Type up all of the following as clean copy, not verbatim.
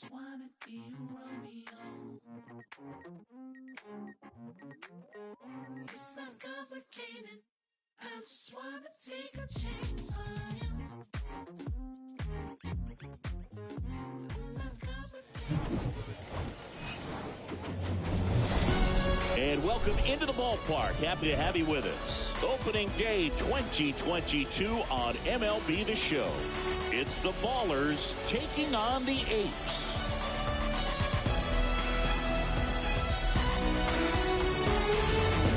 just wanna be a Romeo. It's not complicated. I just wanna take a chance on you. Not complicated. And welcome into the ballpark. Happy to have you with us. Opening day 2022 on MLB The Show. It's the Ballers taking on the Apes.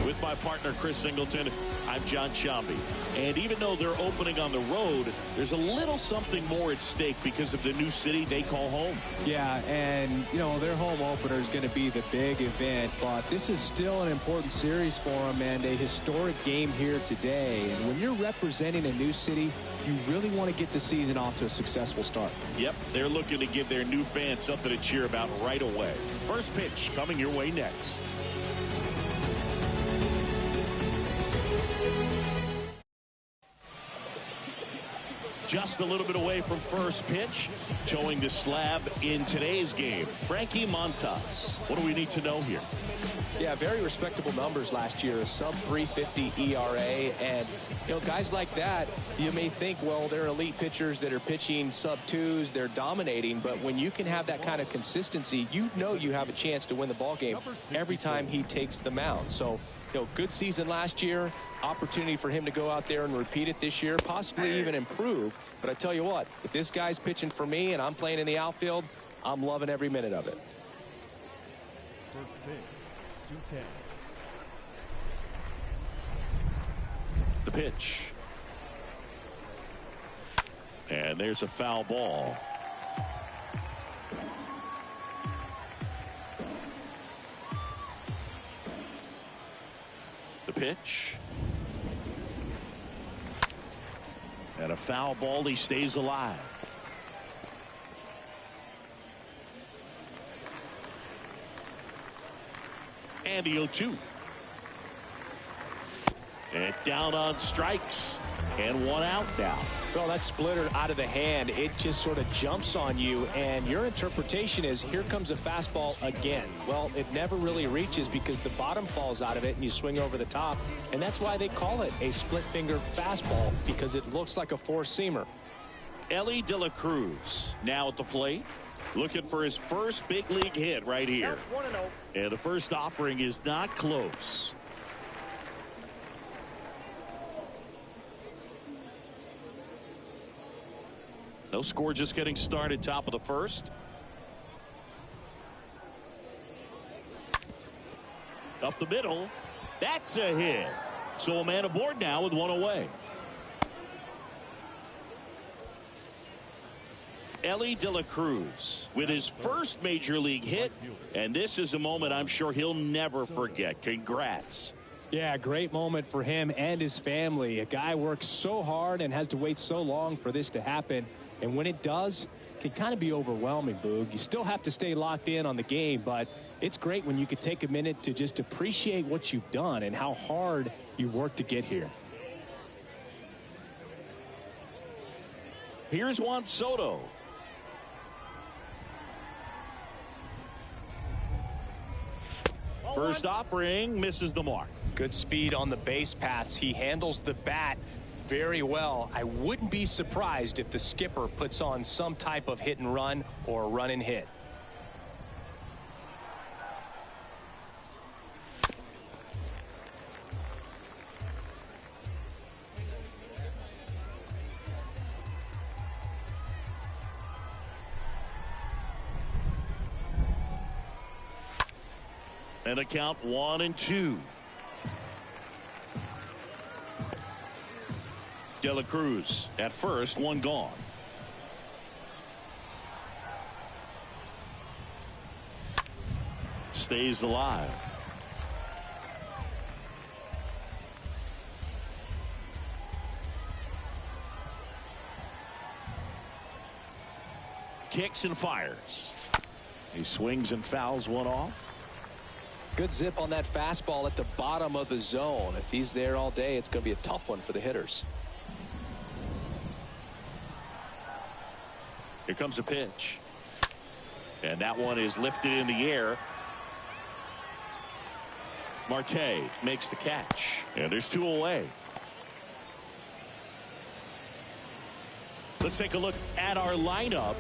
With my partner Chris Singleton, I'm John Shambi. And even though they're opening on the road, there's a little something more at stake because of the new city they call home. Yeah, and, you know, their home opener is going to be the big event, but this is still an important series for them and a historic game here today. And when you're representing a new city, you really want to get the season off to a successful start. Yep, they're looking to give their new fans something to cheer about right away. First pitch coming your way next. Just a little bit away from first pitch, showing the slab in today's game. Frankie Montas. What do we need to know here? Yeah, very respectable numbers last year, a sub 350 ERA, and you know, guys like that, you may think, well, they're elite pitchers that are pitching sub twos, they're dominating, but when you can have that kind of consistency, you know you have a chance to win the ball game every time he takes the mound. So, you know, good season last year, opportunity for him to go out there and repeat it this year, possibly even improve. But I tell you what, if this guy's pitching for me and I'm playing in the outfield, I'm loving every minute of it. First pitch, 2-10. The pitch. And there's a foul ball. The pitch. And a foul ball. He stays alive. And the 0-2. And down on strikes. And one out now. Well, that splitter out of the hand, it just sort of jumps on you, and your interpretation is, here comes a fastball again. Well, it never really reaches because the bottom falls out of it and you swing over the top, and that's why they call it a split-fingered fastball, because it looks like a four-seamer. Ellie De La Cruz now at the plate, looking for his first big league hit right here. And the first offering is not close. No score, just getting started, top of the first. Up the middle. That's a hit. So a man aboard now with one away. Ellie De La Cruz with his first major league hit. And this is a moment I'm sure he'll never forget. Congrats. Yeah, great moment for him and his family. A guy works so hard and has to wait so long for this to happen. And when it does, it can kind of be overwhelming, Boog. You still have to stay locked in on the game, but it's great when you can take a minute to just appreciate what you've done and how hard you've worked to get here. Here's Juan Soto. First offering misses the mark. Good speed on the base paths. He handles the bat very well. I wouldn't be surprised if the skipper puts on some type of hit and run or run and hit. And a count 1-2. De La Cruz at first, one gone. Stays alive. Kicks and fires. He swings and fouls one off. Good zip on that fastball at the bottom of the zone. If he's there all day, it's going to be a tough one for the hitters. Here comes a pitch. And that one is lifted in the air. Marte makes the catch. And there's 2 away. Let's take a look at our lineup.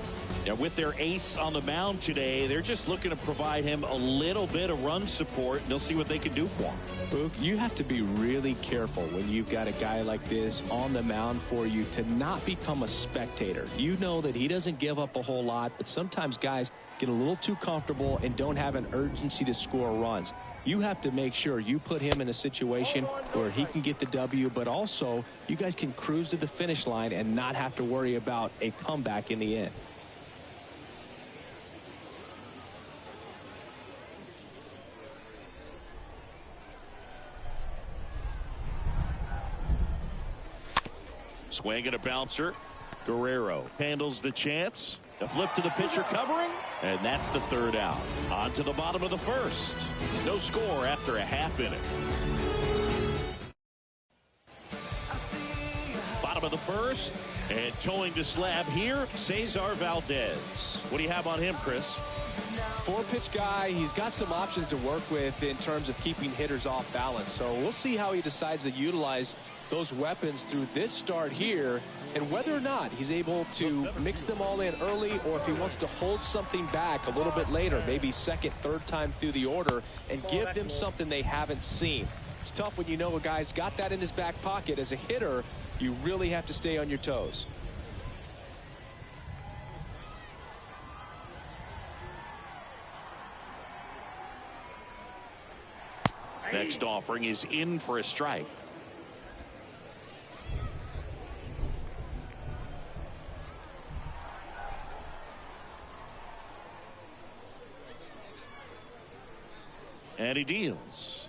Now, with their ace on the mound today, they're just looking to provide him a little bit of run support, and they'll see what they can do for him. Boog, you have to be really careful when you've got a guy like this on the mound for you to not become a spectator. You know that he doesn't give up a whole lot, but sometimes guys get a little too comfortable and don't have an urgency to score runs. You have to make sure you put him in a situation where he can get the W, but also you guys can cruise to the finish line and not have to worry about a comeback in the end. Swing and a bouncer. Guerrero handles the chance. A flip to the pitcher covering, and that's the 3rd out. On to the bottom of the 1st. No score after a half inning. Bottom of the 1st, and towing to slab here, Cesar Valdez. What do you have on him, Chris? 4-pitch guy. He's got some options to work with in terms of keeping hitters off balance. So we'll see how he decides to utilize those weapons through this start here, and whether or not he's able to mix them all in early, or if he wants to hold something back a little bit later, maybe 2nd, 3rd time through the order, and give them something they haven't seen. It's tough when you know a guy's got that in his back pocket. As a hitter, you really have to stay on your toes. Next offering is in for a strike. And he deals.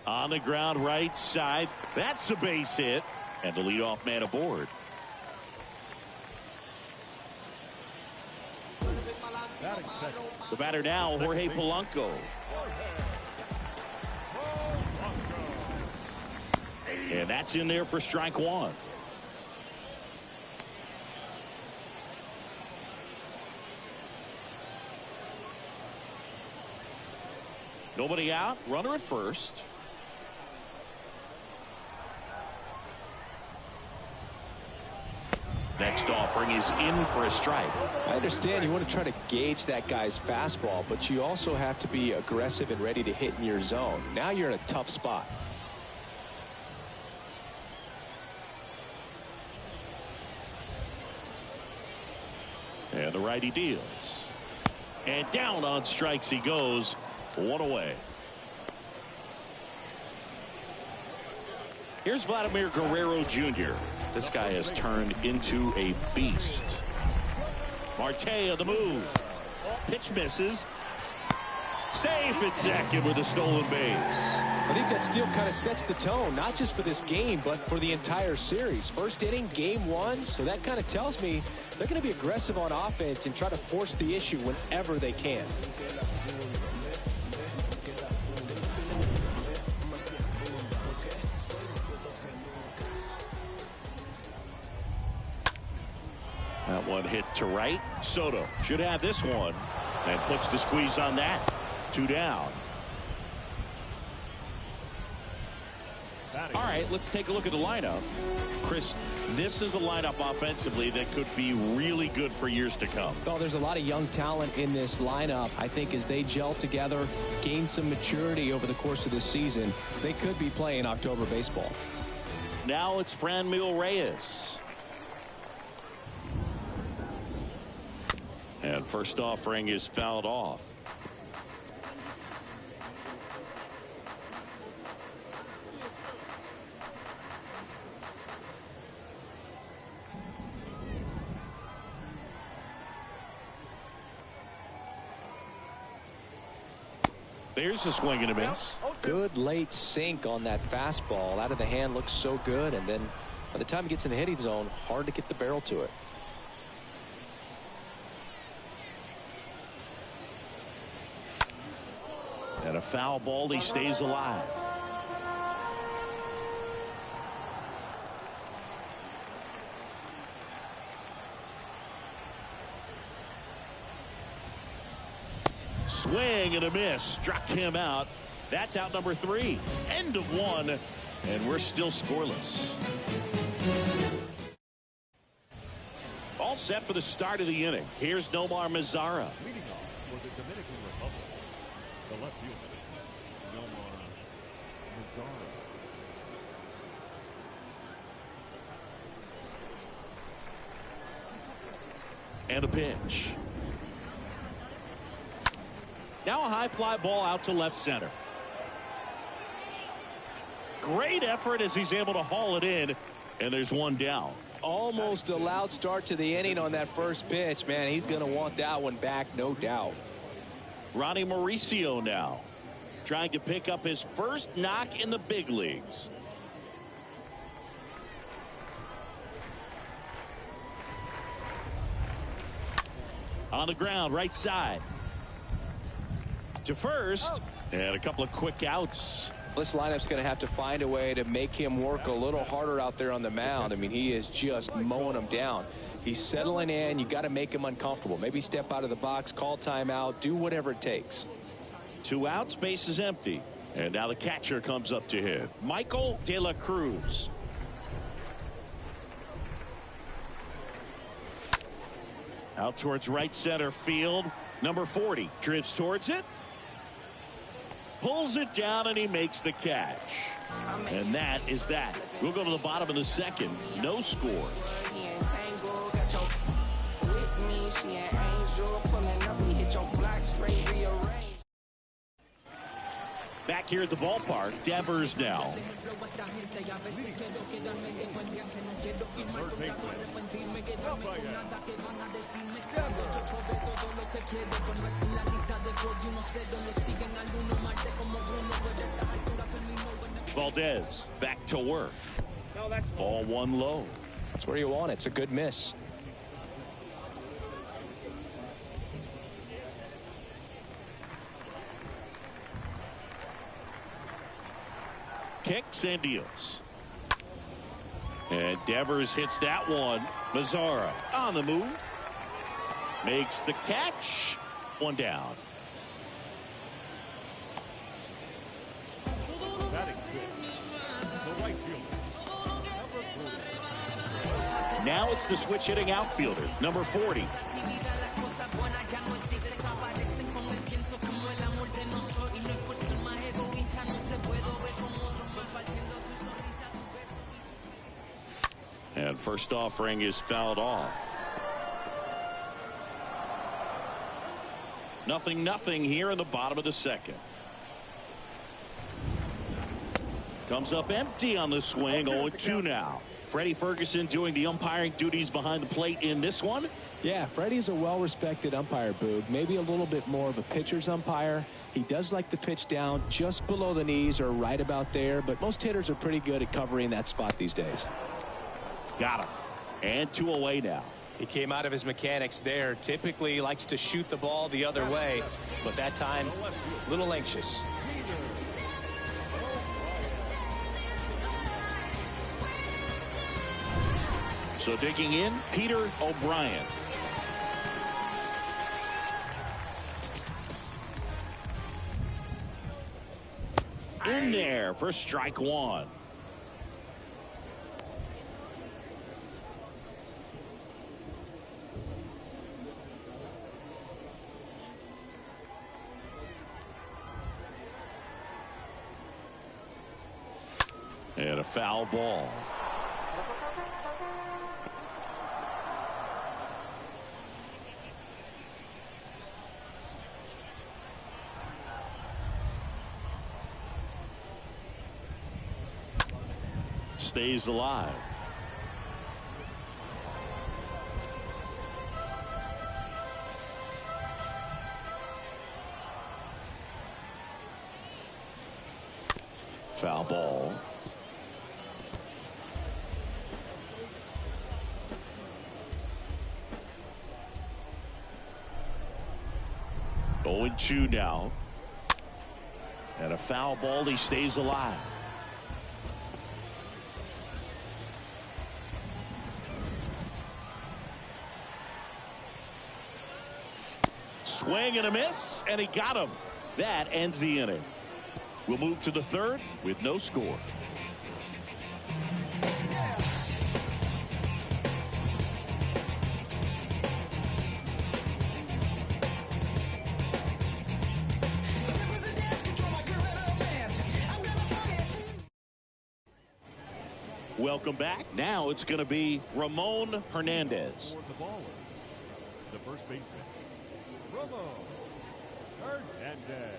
On the ground right side. That's a base hit. And the leadoff man aboard. The batter now, Jorge Polanco. And that's in there for strike 1. Nobody out. Runner at first. Next offering is in for a strike. I understand you want to try to gauge that guy's fastball, but you also have to be aggressive and ready to hit in your zone. Now you're in a tough spot. And the righty deals. And down on strikes he goes. 1 away. Here's Vladimir Guerrero Jr. This guy has turned into a beast. Marte on the move. Pitch misses. Safe at second with a stolen base. I think that steal kind of sets the tone, not just for this game, but for the entire series. First inning, game 1, so that kind of tells me they're going to be aggressive on offense and try to force the issue whenever they can. That one hit to right. Soto should have this one and puts the squeeze on that. 2 down. All right, let's take a look at the lineup. Chris, this is a lineup offensively that could be really good for years to come. Well, there's a lot of young talent in this lineup. I think as they gel together, gain some maturity over the course of this season, they could be playing October baseball. Now it's Franmil Reyes. And first offering is fouled off. There's a swing and a miss. Good late sink on that fastball. Out of the hand, looks so good, and then by the time it gets in the hitting zone, hard to get the barrel to it. And a foul ball, he stays alive. Swing and a miss. Struck him out. That's out number 3. End of 1. And we're still scoreless. All set for the start of the inning. Here's Nomar Mazara. Leading off for the Dominican Republic, the left fielder, Nomar Mazara. And a pitch. Now a high fly ball out to left center. Great effort as he's able to haul it in, and there's one down. Almost a loud start to the inning on that first pitch. Man, he's going to want that one back, no doubt. Ronnie Mauricio now trying to pick up his first knock in the big leagues. On the ground, right side. To first, and a couple of quick outs. This lineup's going to have to find a way to make him work a little harder out there on the mound. I mean, he is just mowing them down. He's settling in. You got to make him uncomfortable. Maybe step out of the box, call timeout, do whatever it takes. 2 outs, base is empty. And now the catcher comes up to hit. Michael De La Cruz. Out towards right center field. Number 40 drifts towards it. Pulls it down, and he makes the catch. And that is that. We'll go to the bottom of the second. No score. Back here at the ballpark, Devers now. Third baseman, Valdez back to work. Ball 1 low. That's where you want it. It's a good miss. Kicks and deals. And Devers hits that one. Mazara on the move. Makes the catch. 1 down. batting fifth, the right fielder, number 40. Now it's the switch hitting outfielder, number 40. And first offering is fouled off. 0-0 here in the bottom of the second. Comes up empty on the swing. 0-2 now. Freddie Ferguson doing the umpiring duties behind the plate in this one. Yeah, Freddie's a well-respected umpire, Boog. Maybe a little bit more of a pitcher's umpire. He does like the pitch down just below the knees or right about there, but most hitters are pretty good at covering that spot these days. Got him. And 2 away now. He came out of his mechanics there. Typically he likes to shoot the ball the other way, but that time a little anxious. So digging in, Peter O'Brien. In there for strike 1. And a foul ball. Stays alive. Foul ball. Going 2 now. And a foul ball. He stays alive. Swing and a miss, and he got him. That ends the inning. We'll move to the third with no score. Welcome back. Now it's going to be Ramon Hernandez. For the ballers, the first baseman, Ramon Hernandez.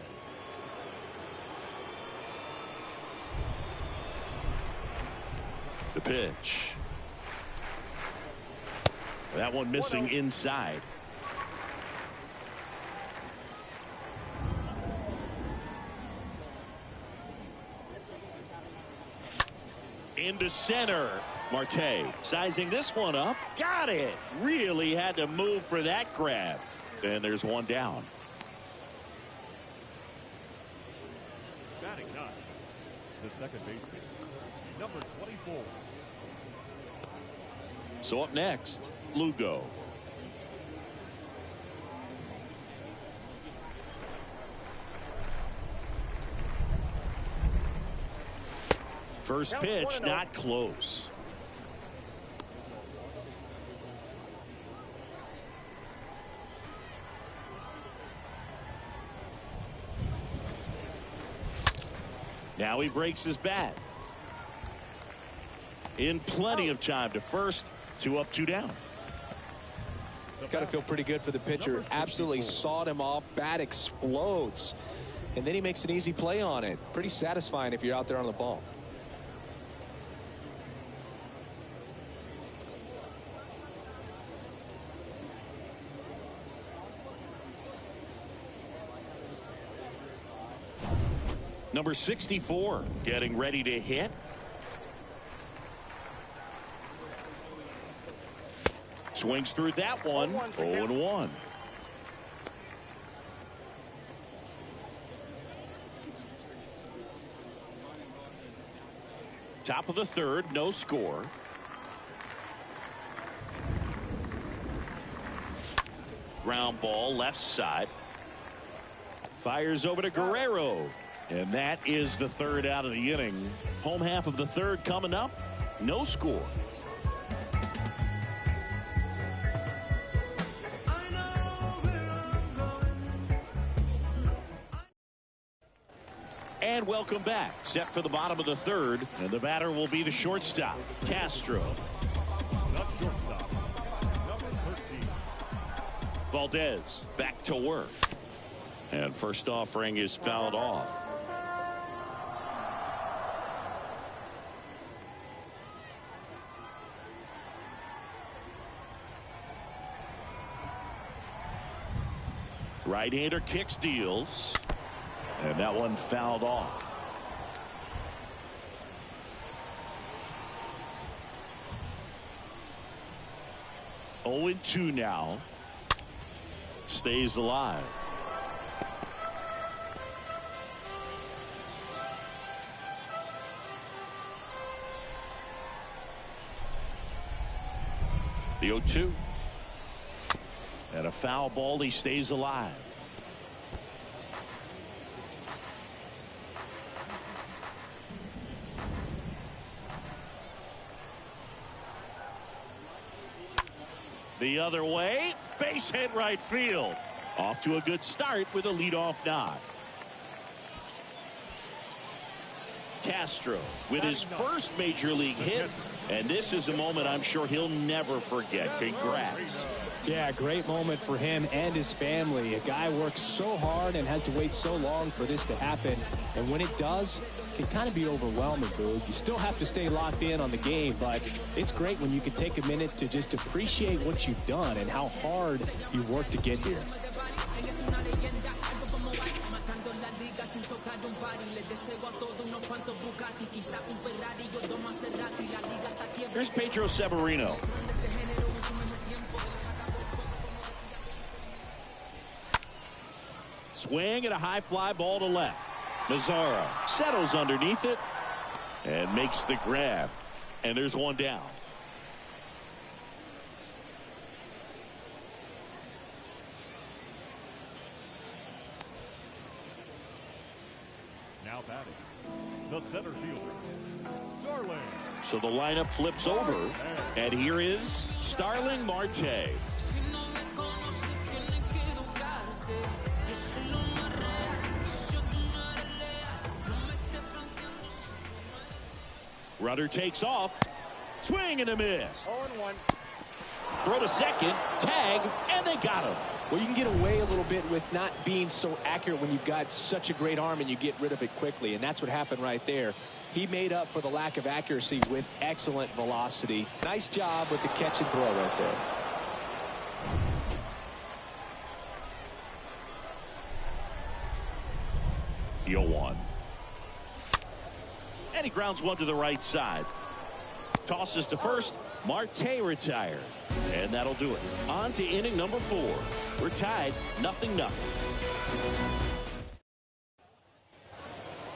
The pitch. That one missing inside. Into center. Marte sizing this one up. Got it. Really had to move for that grab. And there's one down. Batting ninth, the second baseman, number 24. So up next, Lugo. First pitch, not close. Now he breaks his bat. In plenty of time to first. 2 up, 2 down. Got to feel pretty good for the pitcher. Absolutely sawed him off. Bat explodes. And then he makes an easy play on it. Pretty satisfying if you're out there on the ball. Number 64 getting ready to hit. Swings through that one. 0-1. Top of the third, no score. Ground ball left side. Fires over to Guerrero. And that is the third out of the inning. Home half of the third coming up. No score. And welcome back. Set for the bottom of the third. And the batter will be the shortstop, Castro. Not shortstop, number 13. Valdez back to work. And first offering is fouled off. Right-hander kicks, deals. And that one fouled off. Oh, 0-2 now. Stays alive. The 0-2. And a foul ball. He stays alive. The other way, base hit right field. Off to a good start with a leadoff knock. Castro with his first major league hit, and this is a moment I'm sure he'll never forget. Congrats. Yeah, great moment for him and his family. A guy works so hard and has to wait so long for this to happen. And when it does, it can kind of be overwhelming, Boog. You still have to stay locked in on the game, but it's great when you can take a minute to just appreciate what you've done and how hard you worked to get here. Here's Pedro Severino. Swing and a high fly ball to left. Mazzara settles underneath it and makes the grab. And there's one down. Now batting, the center fielder, Starling. So the lineup flips over, and here is Starling Marte. Runner takes off. Swing and a miss. 0-1. Throw to second. Tag, and they got him. Well, you can get away a little bit with not being so accurate when you've got such a great arm and you get rid of it quickly. And that's what happened right there. He made up for the lack of accuracy with excellent velocity. Nice job with the catch and throw right there. Yo one. And he grounds one to the right side. Tosses to first. Marte retired. And that'll do it. On to inning number 4. We're tied 0-0.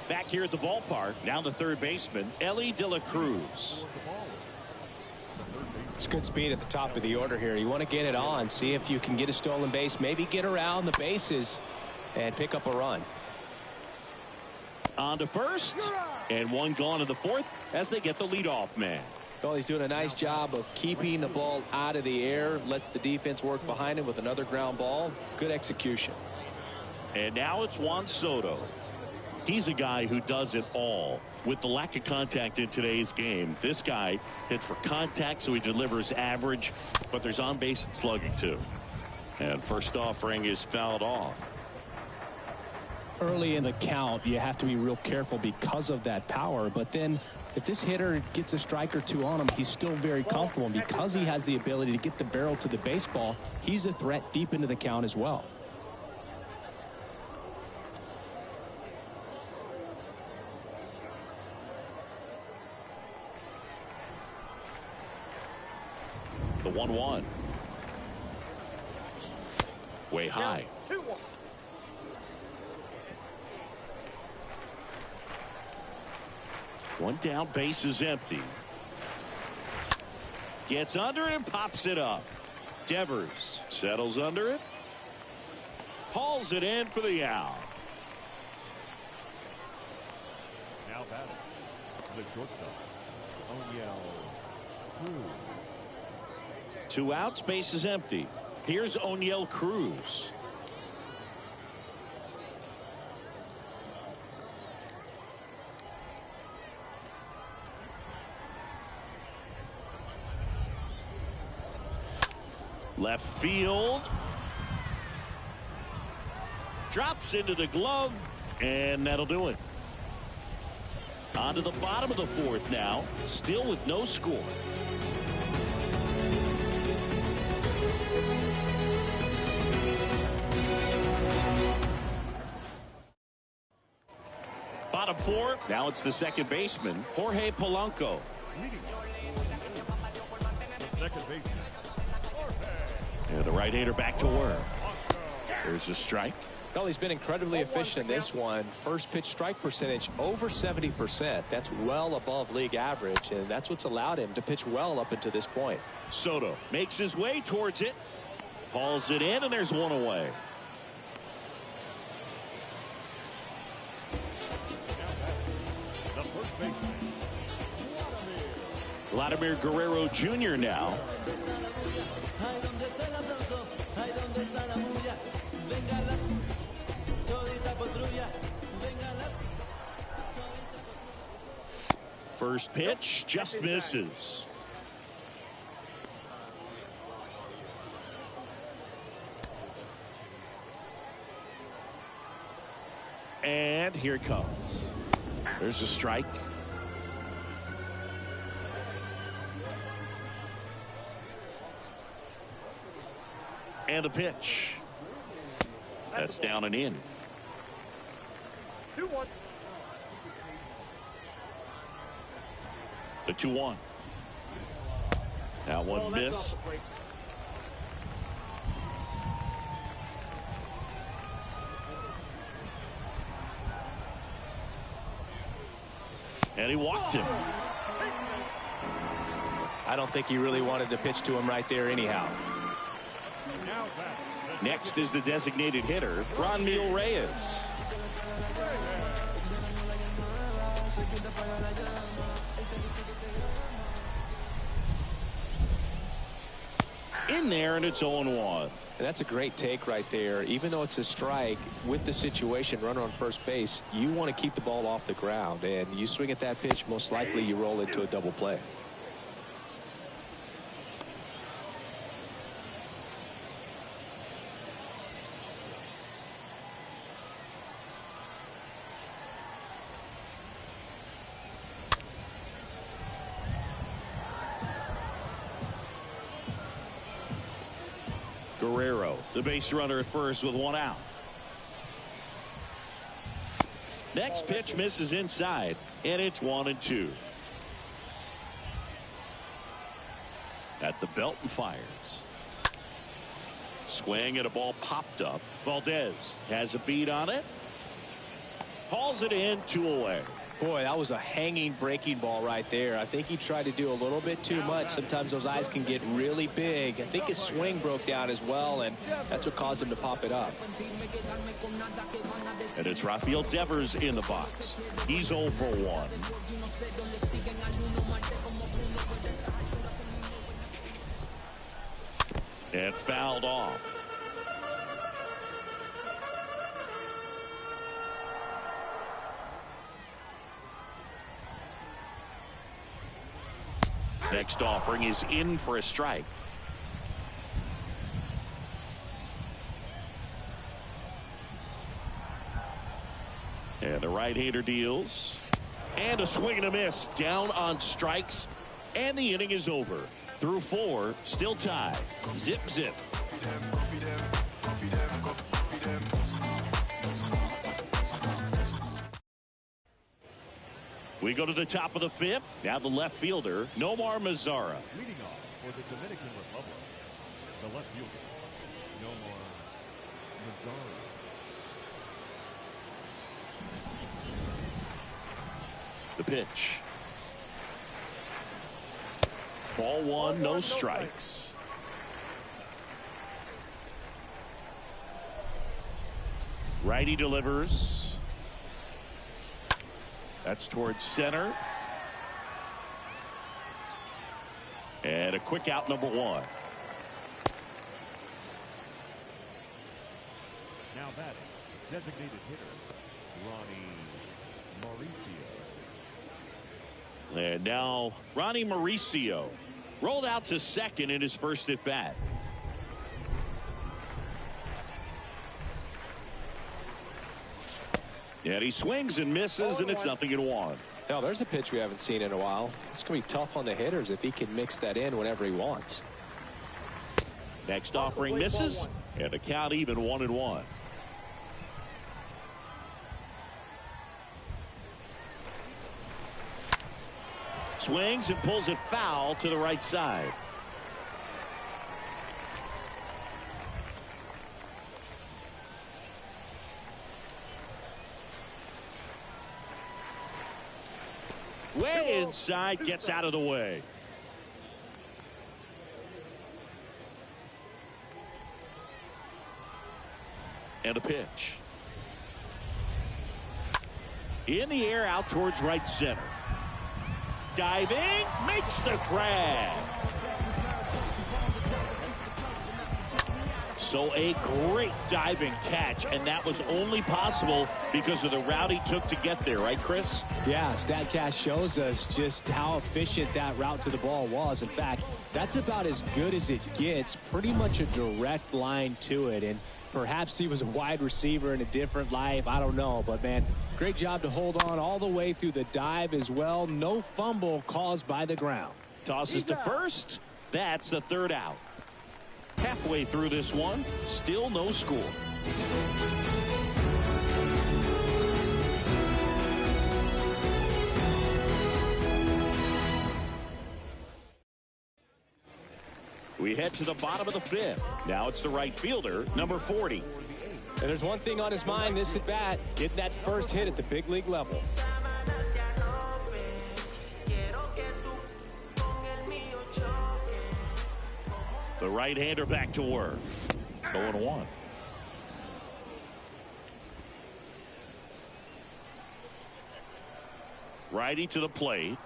Back here at the ballpark, now the third baseman, Ellie De La Cruz. It's good speed at the top of the order here. You want to get it on, see if you can get a stolen base, maybe get around the bases and pick up a run. On to first, and one gone in the 4th as they get the leadoff man. Well, he's doing a nice job of keeping the ball out of the air, lets the defense work behind him with another ground ball. Good execution. And now it's Juan Soto. He's a guy who does it all. With the lack of contact in today's game, this guy hits for contact, so he delivers average, but there's on base and slugging too. And first offering is fouled off. Early in the count, you have to be real careful because of that power, but then if this hitter gets a strike or two on him, he's still very comfortable, and because he has the ability to get the barrel to the baseball, he's a threat deep into the count as well. The 1-1. Way high. 2-1. One down, base is empty. Gets under it and pops it up. Devers settles under it. Hauls it in for the out. Now batting, the shortstop, O'Neill Cruz. 2 outs, base is empty. Here's O'Neill Cruz. Left field. Drops into the glove, and that'll do it. On to the bottom of the 4th now, still with no score. Bottom 4, now it's the second baseman, Jorge Polanco. The second baseman, And the right-hander back to work. There's a strike. Well, he's been incredibly efficient in this one. First pitch strike percentage over 70%. That's well above league average, and that's what's allowed him to pitch well up until this point. Soto makes his way towards it. Hauls it in, and there's one away. the first baseman, Vladimir Guerrero Jr. now. First pitch just misses. And here it comes. There's a strike. And the pitch. That's down and in. 2-1. The 2-1. That one missed. And he walked him. I don't think he really wanted to pitch to him right there anyhow. Now back. Next is the designated hitter, Franmil Reyes. In there, and it's 0-1. And that's a great take right there. Even though it's a strike, with the situation, runner on first base, you want to keep the ball off the ground. And you swing at that pitch, most likely you roll into a double play. Guerrero, the base runner at first with 1 out. Next pitch misses inside, and it's 1-2. At the belt and fires. Swing and a ball popped up. Valdez has a beat on it. Hauls it in, 2 away. Boy, that was a hanging breaking ball right there. I think he tried to do a little bit too much. Sometimes those eyes can get really big. I think his swing broke down as well, and that's what caused him to pop it up. And it's Rafael Devers in the box. He's 0 for 1. And fouled off. Next offering is in for a strike. And the right-hander deals. And a swing and a miss. Down on strikes. And the inning is over. Through 4, still tied. Zip, zip. We go to the top of the 5th. Now the left fielder, Nomar Mazara. Leading off for the Dominican Republic, the left fielder, Nomar Mazara. The pitch. Ball 1, no strikes. Righty delivers. That's towards center. And a quick out, number 1. Now batting, designated hitter, Ronnie Mauricio. And now Ronnie Mauricio rolled out to second in his first at bat. And he swings and misses, and it's 0-1. Now, there's a pitch we haven't seen in a while. It's going to be tough on the hitters if he can mix that in whenever he wants. Next offering misses, and the count even 1-1. Swings and pulls it foul to the right side. Way inside, gets out of the way. And a pitch. In the air, out towards right center. Diving, makes the grab. So a great diving catch, and that was only possible because of the route he took to get there, right, Chris? Yeah, StatCast shows us just how efficient that route to the ball was. In fact, that's about as good as it gets, pretty much a direct line to it. And perhaps he was a wide receiver in a different life. I don't know. But, man, great job to hold on all the way through the dive as well. No fumble caused by the ground. Tosses to first. That's the 3rd out. Halfway through this one, still no score. We head to the bottom of the 5th. Now it's the right fielder, number 40. And there's one thing on his mind this at bat, getting that first hit at the big league level. The right-hander back to work. 0-1. Righty to the plate.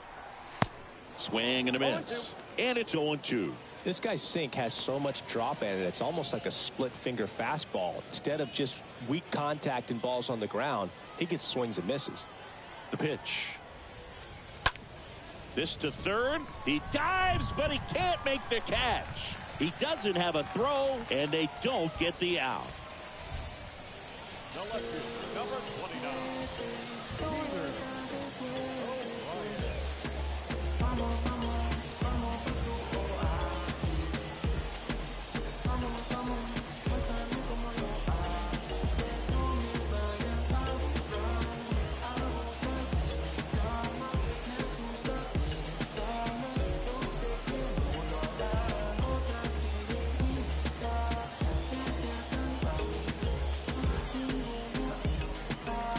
Swing and a miss. And it's 0-2. This guy's sink has so much drop in it. It's almost like a split finger fastball. Instead of just weak contact and balls on the ground, he gets swings and misses. The pitch. This to third. He dives, but he can't make the catch. He doesn't have a throw, and they don't get the out. The left fielder, number 29.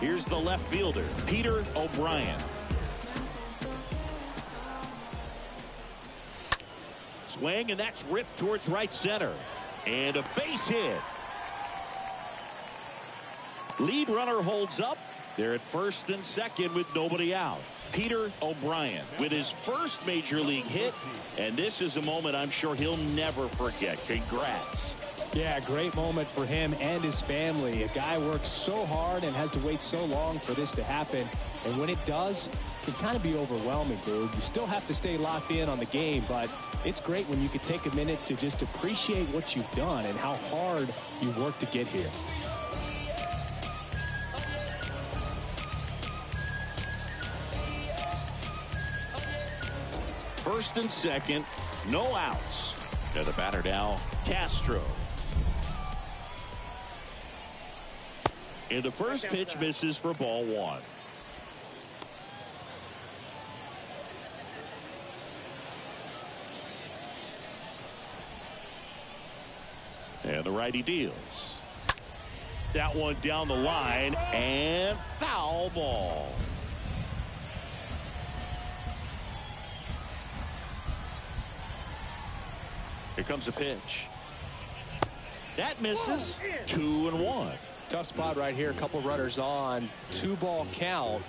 Here's the left fielder, Peter O'Brien. Swing, and that's ripped towards right center. And a base hit. Lead runner holds up. They're at first and second with nobody out. Peter O'Brien with his first major league hit. And this is a moment I'm sure he'll never forget. Congrats. Yeah, great moment for him and his family. A guy works so hard and has to wait so long for this to happen. And when it does, it can kind of be overwhelming, Boog. You still have to stay locked in on the game, but it's great when you can take a minute to just appreciate what you've done and how hard you worked to get here. First and second, no outs. To the batter now, Castro. And the first pitch misses for ball one. And the righty deals. That one down the line, and foul ball. Here comes a pitch. That misses. 2-1. Tough spot right here. A couple runners on. 2-ball count.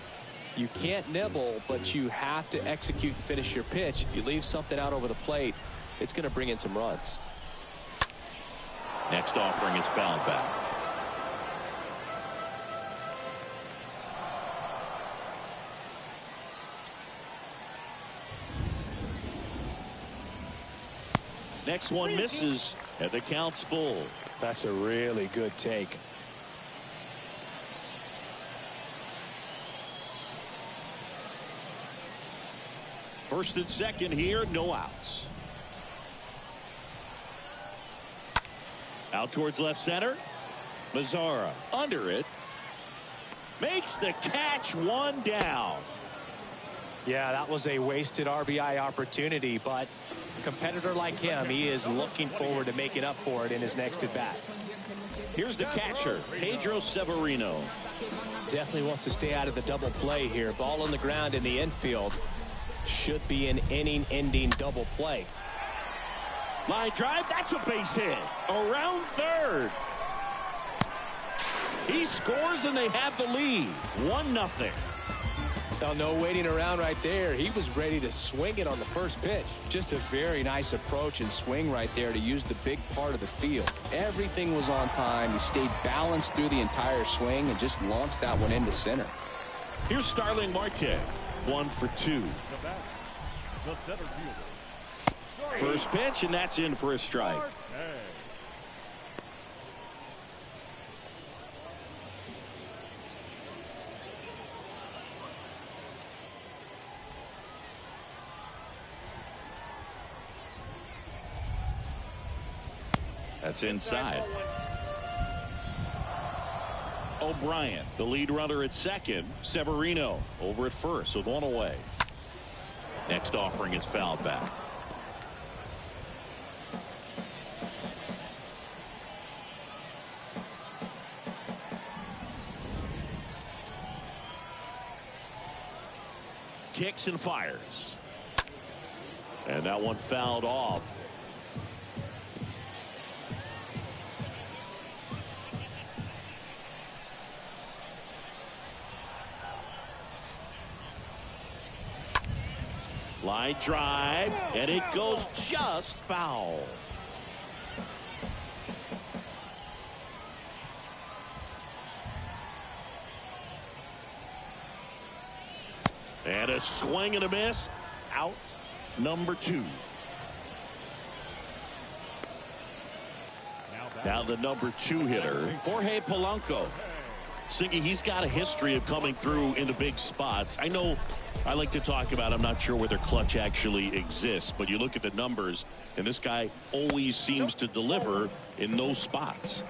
You can't nibble, but you have to execute and finish your pitch. If you leave something out over the plate, it's going to bring in some runs. Next offering is fouled back. Next one misses, and the count's full. That's a really good take. First and second here, no outs. Out towards left center. Mazzara under it. Makes the catch, one down. Yeah, that was a wasted RBI opportunity, but a competitor like him, he is looking forward to making up for it in his next at bat. Here's the catcher, Pedro Severino. Definitely wants to stay out of the double play here. Ball on the ground in the infield. Should be an inning-ending double play. Line drive, that's a base hit. Around third. He scores and they have the lead. 1-0. Now, no waiting around right there. He was ready to swing it on the first pitch. Just a very nice approach and swing right there to use the big part of the field. Everything was on time. He stayed balanced through the entire swing and just launched that one into center. Here's Starling Marte. 1 for 2. The center fielder. First pitch, and that's in for a strike. That's inside. O'Brien, the lead runner at second. Severino over at first with one away. Next offering is fouled back. Kicks and fires. And that one fouled off. Line drive, and it goes just foul. And a swing and a miss. Out number 2. Now the number 2 hitter, Jorge Polanco. Siggy, he's got a history of coming through in the big spots. I know I like to talk about, I'm not sure whether clutch actually exists, but you look at the numbers, and this guy always seems to deliver in those spots.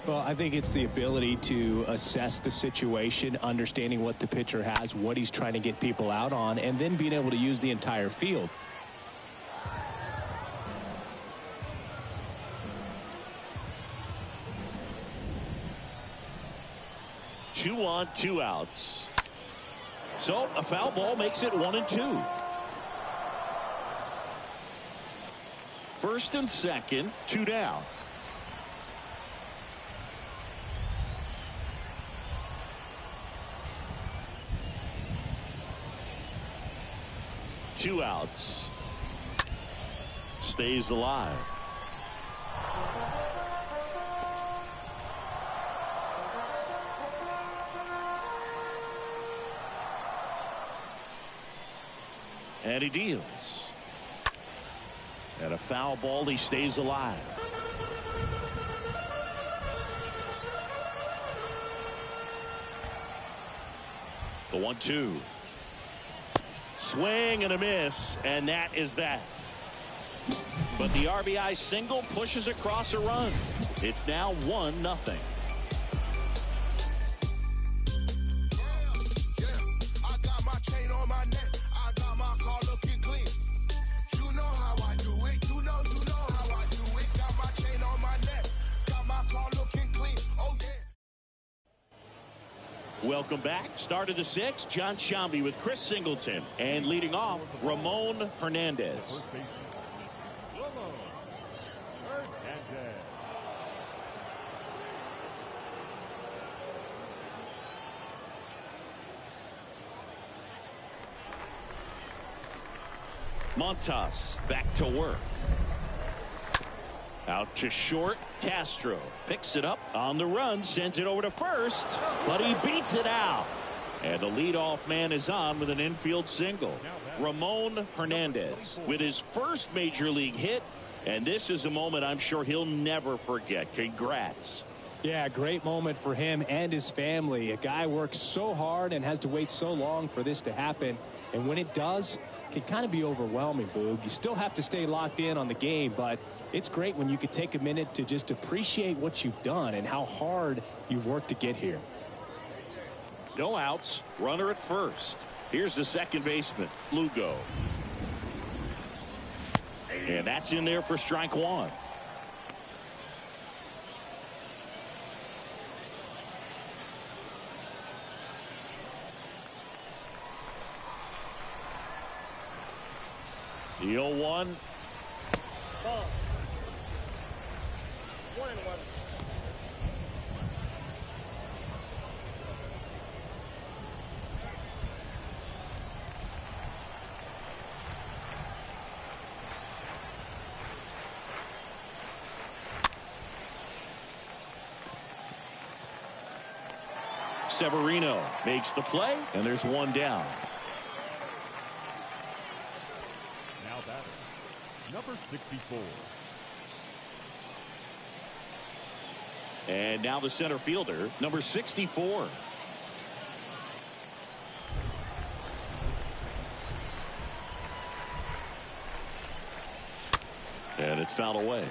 Well, I think it's the ability to assess the situation, understanding what the pitcher has, what he's trying to get people out on, and then being able to use the entire field. Two on, 2 outs. So a foul ball makes it 1-2. First and second, 2 down. Two outs. Stays alive. And he deals. And a foul ball, he stays alive. The 1-2. Swing and a miss, and that is that. But the RBI single pushes across a run. It's now 1-0. Welcome back. Start of the 6th. John Shambi with Chris Singleton. And leading off, Ramon Hernandez. Montas back to work. Out to short. Castro picks it up on the run, sends it over to first, but he beats it out. And the leadoff man is on with an infield single. Ramon Hernandez with his first major league hit, and this is a moment I'm sure he'll never forget. Congrats. Yeah, great moment for him and his family. A guy works so hard and has to wait so long for this to happen, and when it does, it can kind of be overwhelming, Boog. You still have to stay locked in on the game, but it's great when you could take a minute to just appreciate what you've done and how hard you've worked to get here. No outs, runner at first. Here's the second baseman, Lugo. And that's in there for strike 1. The 0-1. Ball. 1-1. Severino makes the play, and there's one down. Now batter, number 64. And now the center fielder, number 64. And it's fouled away.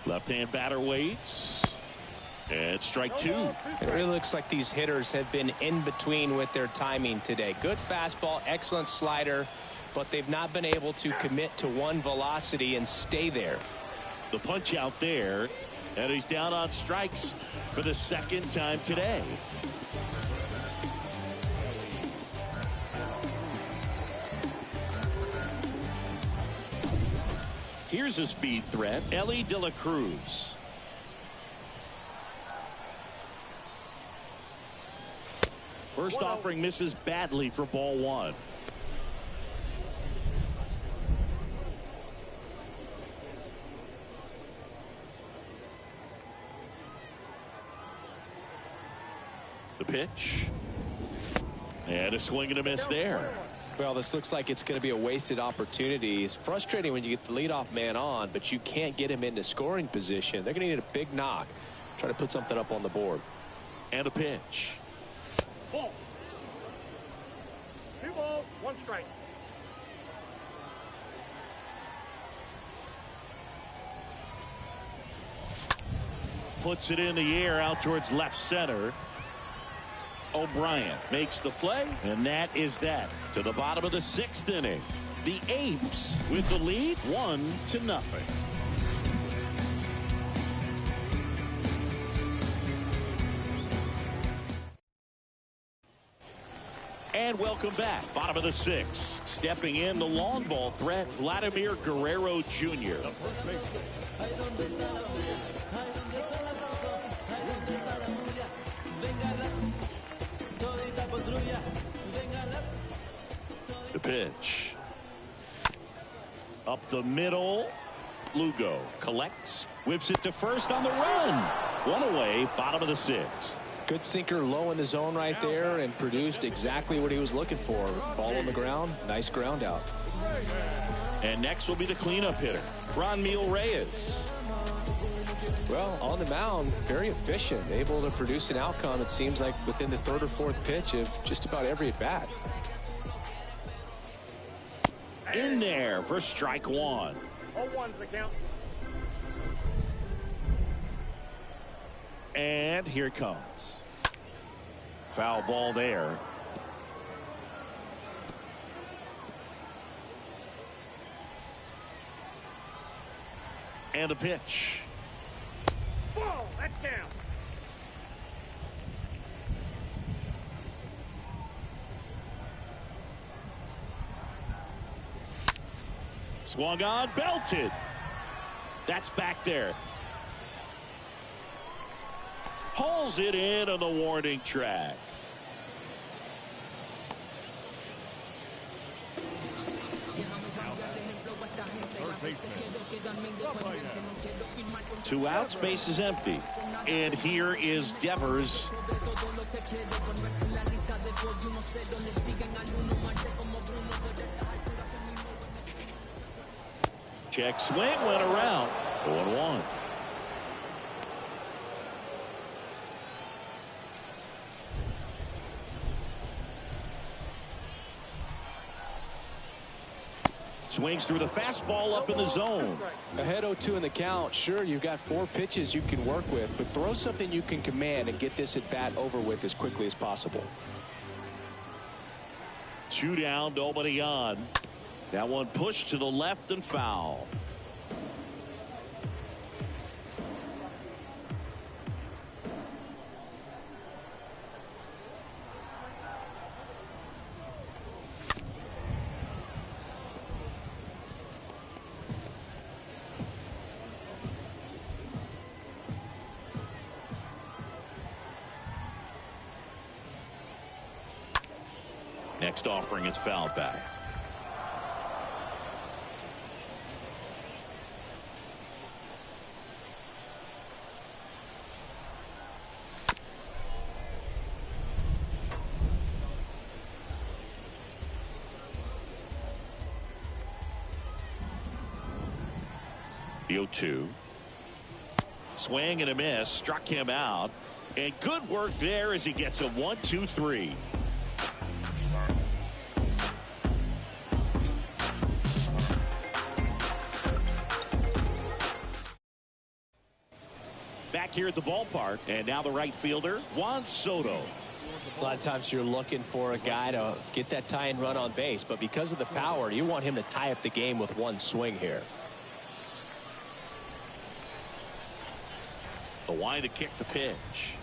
Left-hand batter waits. And strike 2. It really looks like these hitters have been in between with their timing today. Good fastball, excellent slider, but they've not been able to commit to one velocity and stay there. The punch out there, and he's down on strikes for the second time today. Here's a speed threat, Ellie De La Cruz. First offering misses badly for ball one. The pitch. And a swing and a miss there. Well, this looks like it's going to be a wasted opportunity. It's frustrating when you get the leadoff man on, but you can't get him into scoring position. They're going to need a big knock. Try to put something up on the board. And a pitch. Ball. 2 balls, 1 strike. Puts it in the air out towards left center. O'Brien makes the play, and that is that. To the bottom of the 6th inning. The Apes with the lead, 1-0. And welcome back. Bottom of the 6th. Stepping in the long ball threat, Vladimir Guerrero Jr. The pitch. Up the middle. Lugo collects. Whips it to first on the run. 1 away. Bottom of the 6th. Good sinker low in the zone right there and produced exactly what he was looking for. Ball on the ground. Nice ground out. And next will be the cleanup hitter, Franmil Reyes. Well, on the mound, very efficient. Able to produce an outcome, it seems like, within the 3rd or 4th pitch of just about every at-bat. In there for strike 1. 0-1's the count. And here it comes. Foul ball there. And a pitch. Ball, that's down. Swung on, belted. That's back there. Hauls it in on the warning track. Two outs, base is empty. And here is Devers. Check swing, went around. 0-1. Swings through the fastball up in the zone. Ahead 0-2 in the count. Sure, you've got 4 pitches you can work with, but throw something you can command and get this at bat over with as quickly as possible. 2 down, nobody on. That one pushed to the left and foul. Next offering is fouled back. The 0-2. Swing and a miss. Struck him out. And good work there as he gets a 1-2-3. Back here at the ballpark, and now the right fielder, Juan Soto. A lot of times you're looking for a guy to get that tying run on base, but because of the power, you want him to tie up the game with one swing here. The line to kick the pitch.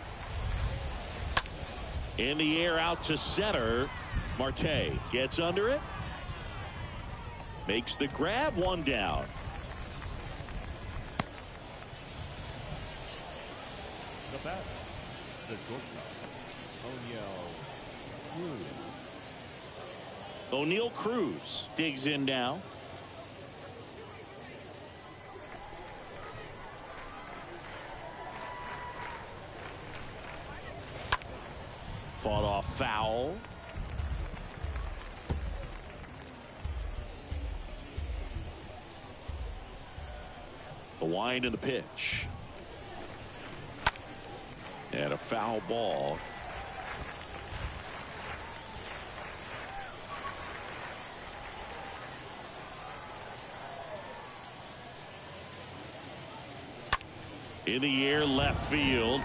In the air out to center. Marte gets under it. Makes the grab, 1 down. the batter, the shortstop, O'Neal Cruz digs in now. Fought off foul. The wind and the pitch. And a foul ball. In the air, left field.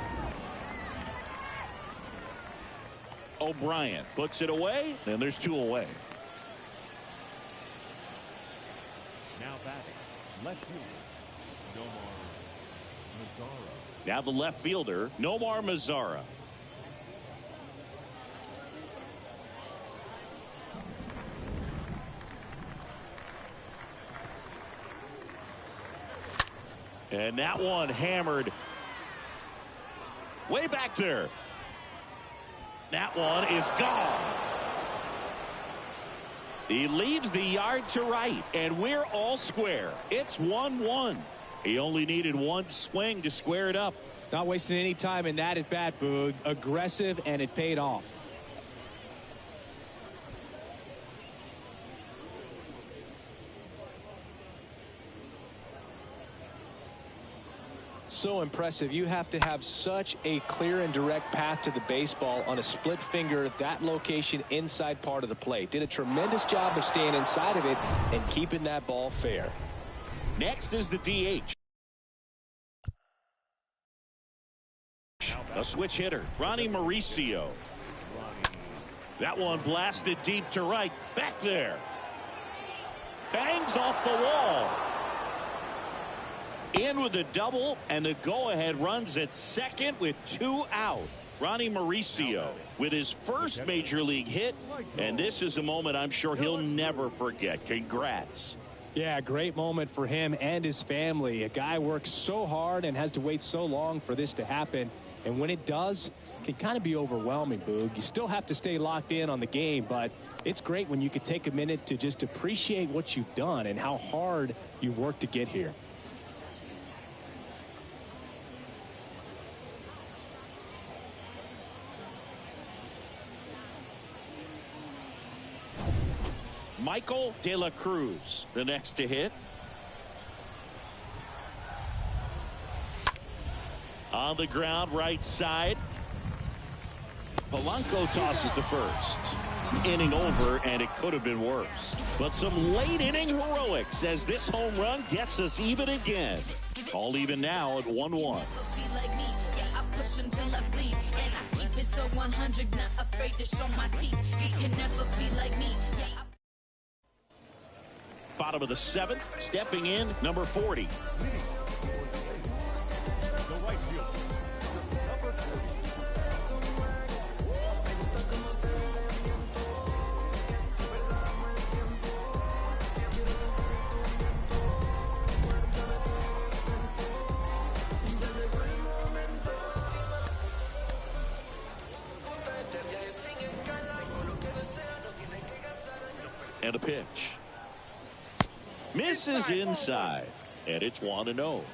O'Brien puts it away, and there's 2 away. now batting, left fielder, Nomar Mazara. Now the left fielder, Nomar Mazara. And that one hammered way back there. That one is gone. He leaves the yard to right, and we're all square. It's 1-1. He only needed one swing to square it up. Not wasting any time in that at bat, Boog. Aggressive, and it paid off. So impressive. You have to have such a clear and direct path to the baseball on a split finger, that location inside part of the plate. Did a tremendous job of staying inside of it and keeping that ball fair. Next is the DH. A switch hitter, Ronnie Mauricio. That one blasted deep to right. Back there. Bangs off the wall. In with a double, and the go-ahead runs at second with 2 out. Ronnie Mauricio with his first major league hit, and this is a moment I'm sure he'll never forget. Congrats. Yeah, great moment for him and his family. A guy works so hard and has to wait so long for this to happen, and when it does, it can kind of be overwhelming, Boog. You still have to stay locked in on the game, but it's great when you could take a minute to just appreciate what you've done and how hard you've worked to get here. Michael De La Cruz, the next to hit. On the ground, right side. Polanco tosses to first. Inning over, and it could have been worse. But some late inning heroics as this home run gets us even again. All even now at 1-1. Bottom of the 7th, stepping in, number 40. The right fielder, number 40. And a pitch. Misses inside, and it's 1-0.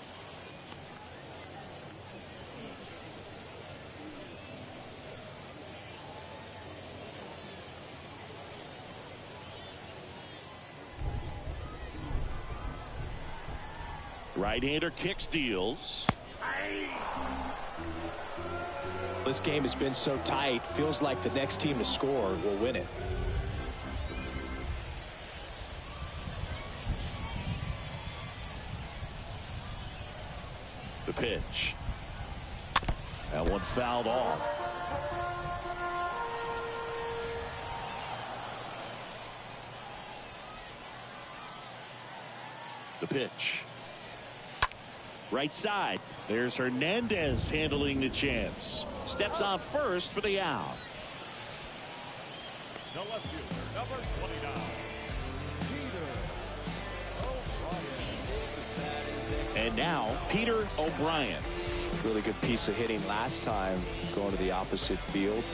Right-hander kick steals. This game has been so tight, feels like the next team to score will win it. The pitch. That one fouled off. The pitch. Right side. There's Hernandez handling the chance. Steps on first for the out. The left fielder, number 29. And now Peter O'Brien. Really good piece of hitting last time, going to the opposite field.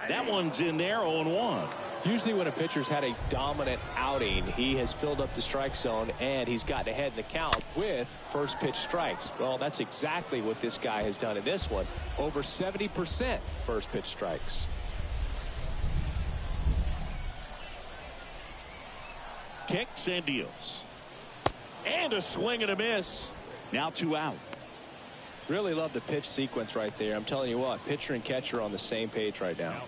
That one's in there, 0-1. Usually when a pitcher's had a dominant outing, he has filled up the strike zone and he's gotten ahead in the count with first pitch strikes. Well, that's exactly what this guy has done in this one. Over 70% first pitch strikes. Kicks and deals. And a swing and a miss. Now 2 out. Really love the pitch sequence right there. I'm telling you what, pitcher and catcher are on the same page right now.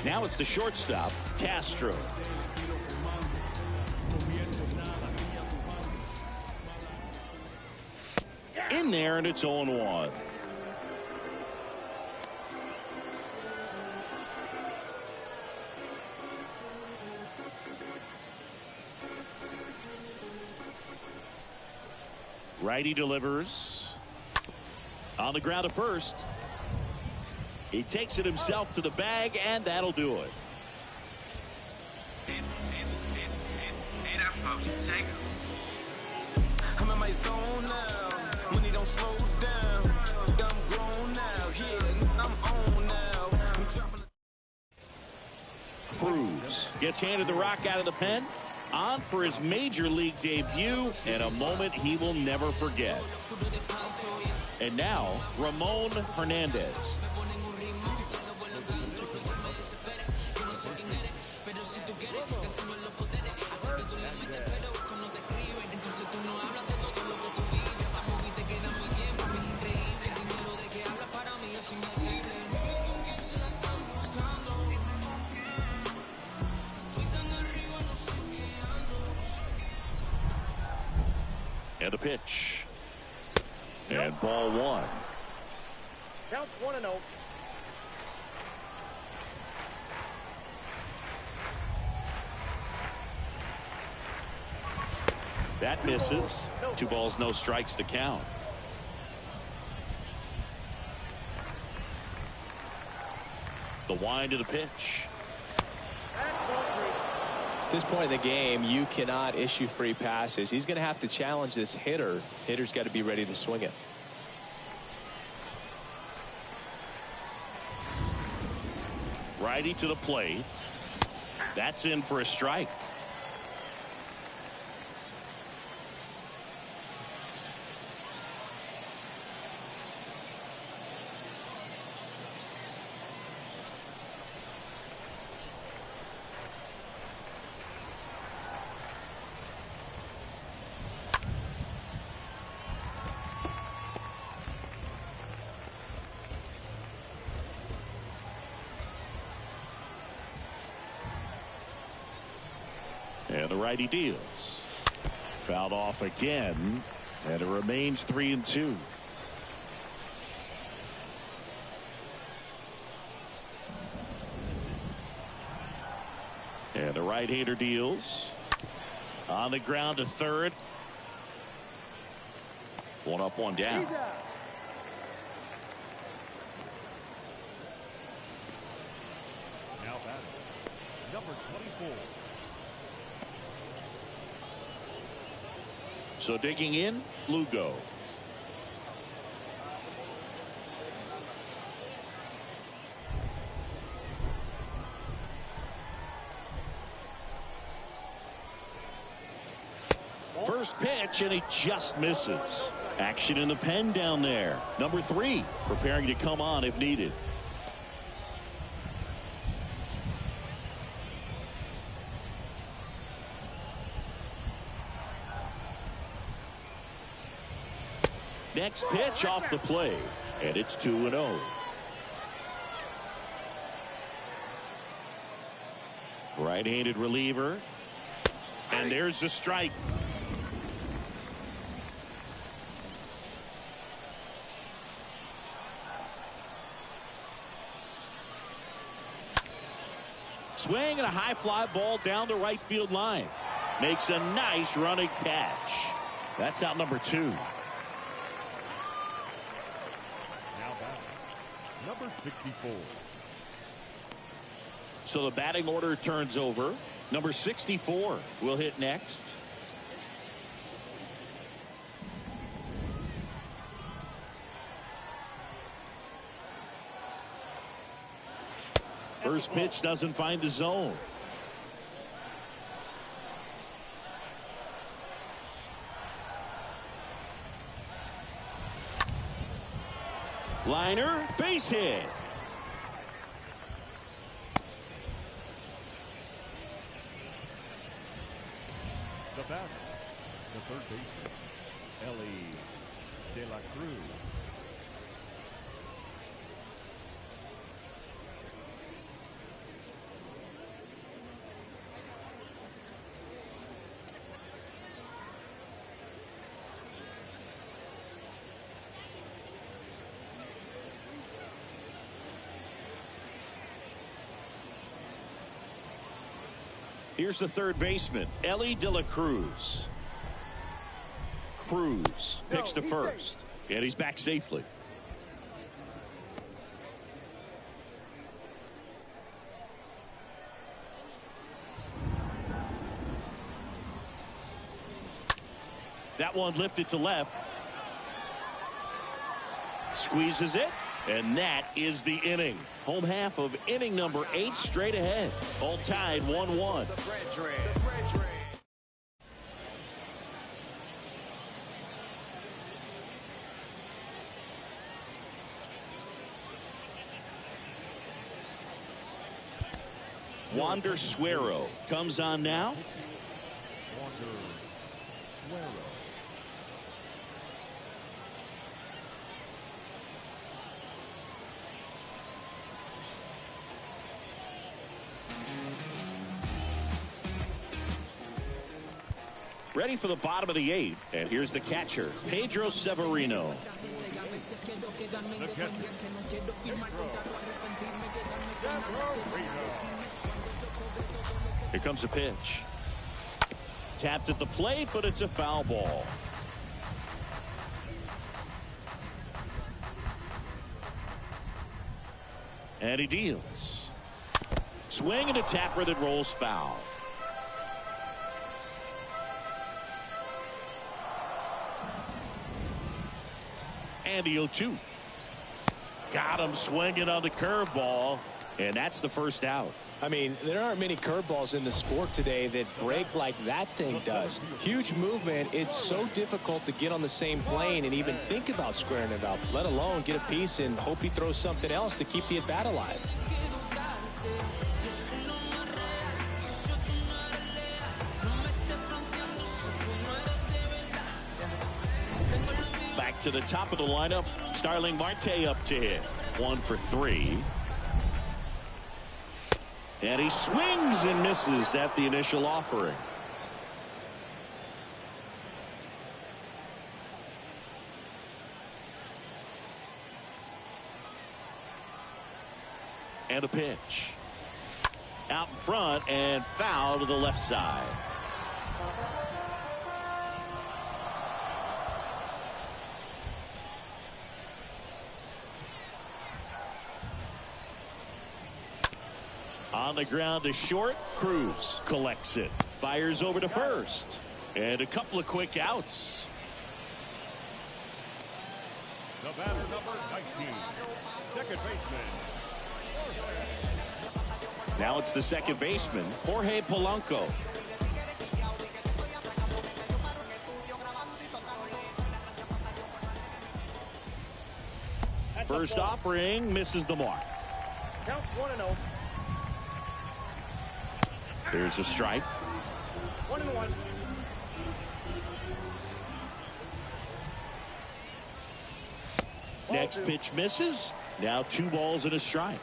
Now it's the shortstop, Castro. In there, and it's 0-1. Righty delivers. On the ground to first. He takes it himself to the bag, and that'll do it. I'm in my zone now. Money don't slow down. I'm grown now. Yeah, I'm on now. I'm dropping. Cruz gets handed the rock out of the pen. On for his major league debut, and a moment he will never forget. And now, Ramon Hernandez. And a pitch. And ball 1. Counts 1-0. That misses. 2 balls, no strikes to count. The wind of the pitch. At this point in the game, you cannot issue free passes. He's going to have to challenge this hitter. Hitter's got to be ready to swing it. Righty to the plate. That's in for a strike. And the righty deals. Fouled off again, and it remains 3-2. And the right-hander deals. On the ground to third. 1 up, 1 down. Now batting, number 24. So digging in, Lugo. First pitch, and he just misses. Action in the pen down there. Number 3 preparing to come on if needed. Next pitch off the plate, and it's 2-0. Right-handed reliever, and there's the strike. Swing and a high fly ball down the right field line. Makes a nice running catch. That's out number 2. Now 64. So the batting order turns over. Number 64 will hit next. First pitch doesn't find the zone. Liner, base hit. The batter, the third baseman, Ellie De La Cruz. Here's the third baseman, Ellie De La Cruz. Cruz picks to first, and he's back safely. That one lifted to left. Squeezes it, and that is the inning. Home half of inning number 8 straight ahead. All tied 1-1. Wander Suero comes on now. Wander Suero. Ready for the bottom of the 8th. And here's the catcher, Pedro Severino. The catcher, Here comes a pitch. Tapped at the plate, but it's a foul ball. And he deals. Swing and a tapper that rolls foul. And the 0-2. Got him swinging on the curveball, and that's the first out. I mean, there aren't many curveballs in the sport today that break like that thing does. Huge movement. It's so difficult to get on the same plane and even think about squaring it up, let alone get a piece and hope he throws something else to keep the at-bat alive. Back to the top of the lineup. Starling Marte up to hit. 1 for 3. And he swings and misses at the initial offering. And a pitch. Out in front and foul to the left side. On the ground to short. Cruz collects it. Fires over to first. And a couple of quick outs. the batter number 19, second baseman. Now it's the second baseman, Jorge Polanco. First offering misses the mark. Counts 1-0. There's a strike. 1-1. Next pitch misses. Now 2 balls and a strike.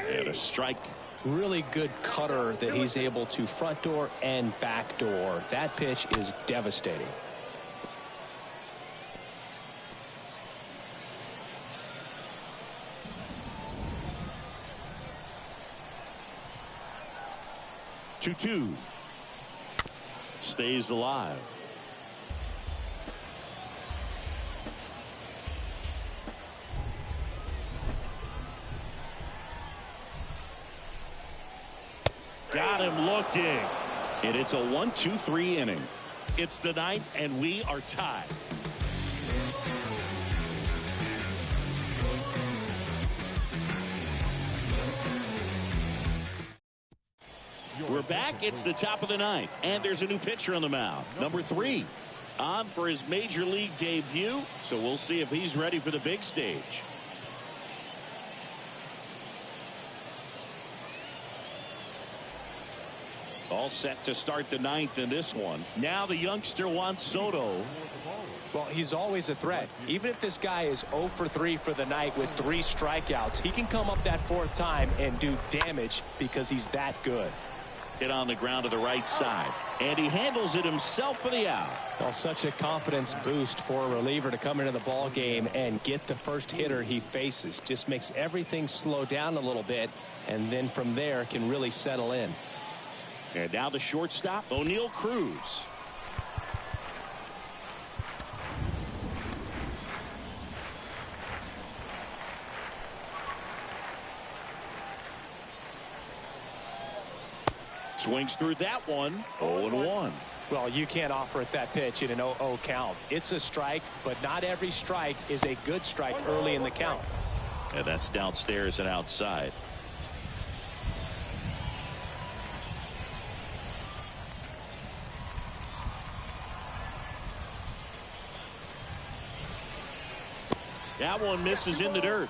And a strike. Really good cutter that he's able to front door and back door. That pitch is devastating. 2-2. Stays alive. Got him looking. And it's a 1-2-3 inning. It's the ninth, and we are tied. We're back. It's the top of the ninth, and there's a new pitcher on the mound. Number 3 on for his major league debut, so we'll see if he's ready for the big stage. All set to start the ninth in this one. Now the youngster Juan Soto. Well, he's always a threat. Even if this guy is 0 for 3 for the night with 3 strikeouts, he can come up that 4th time and do damage because he's that good. Hit on the ground to the right side, and he handles it himself for the out. Well, such a confidence boost for a reliever to come into the ball game and get the first hitter he faces. Just makes everything slow down a little bit, and then from there can really settle in. And now the shortstop, O'Neal Cruz. Swings through that one. 0-1. Well, you can't offer it that pitch in an 0-0 count. It's a strike, but not every strike is a good strike early in the count. And that's downstairs and outside. That one misses in the dirt.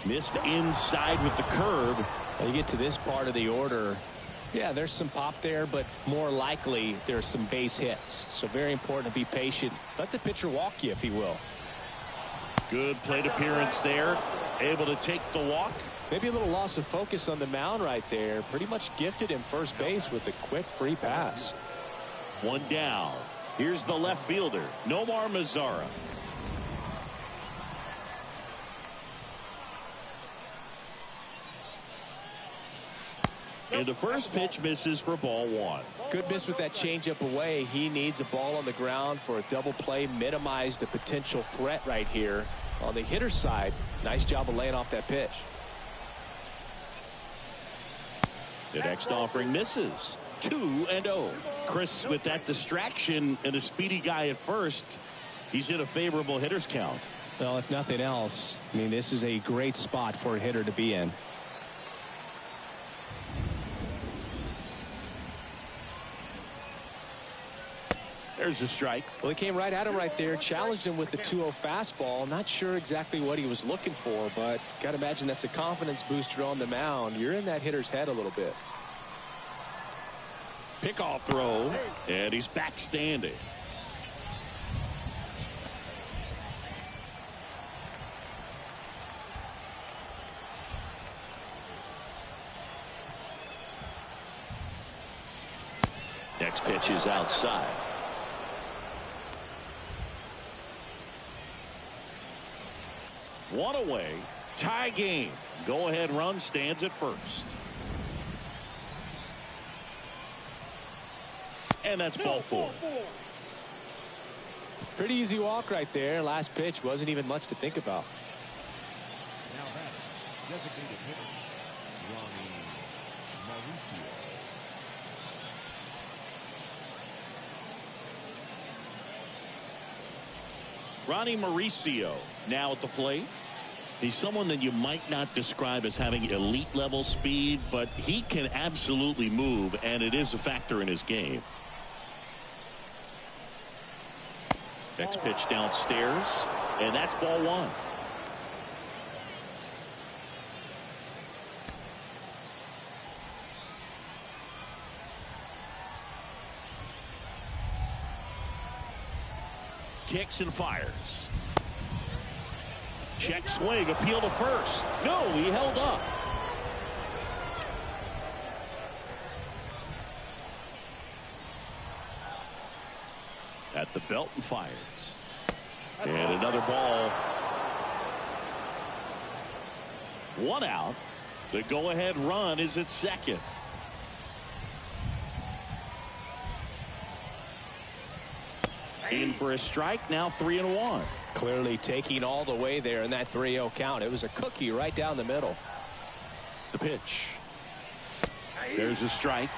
Missed inside with the curve. When you get to this part of the order, yeah, there's some pop there, but more likely there's some base hits. So very important to be patient. Let the pitcher walk you if he will. Good plate appearance there. Able to take the walk. Maybe a little loss of focus on the mound right there. Pretty much gifted him first base with a quick free pass. One down. Here's the left fielder, Nomar Mazara. And the first pitch misses for ball 1. Good miss with that changeup away. He needs a ball on the ground for a double play. Minimize the potential threat right here. On the hitter's side, nice job of laying off that pitch. The next offering misses. 2-0. Chris, with that distraction and a speedy guy at first, he's in a favorable hitter's count. Well, if nothing else, I mean, this is a great spot for a hitter to be in. There's a strike. Well, he came right at him right there, challenged him with the 2-0 fastball. Not sure exactly what he was looking for, but got to imagine that's a confidence booster on the mound. You're in that hitter's head a little bit. Pickoff throw, and he's back standing. Next pitch is outside. One away, tie game. Go ahead run stands at first. And that's ball 4. Pretty easy walk right there. Last pitch wasn't even much to think about. Now that designated hitter, Ronnie Mauricio now at the plate. He's someone that you might not describe as having elite level speed, but he can absolutely move, and it is a factor in his game. Next pitch downstairs, and that's ball 1. Kicks and fires. Check swing, appeal to first. No, he held up. At at the belt and fires. And another ball. One out. The go-ahead run is at second. In for a strike, now 3-1. Clearly taking all the way there in that 3-0 count. It was a cookie right down the middle. The pitch. There's a strike.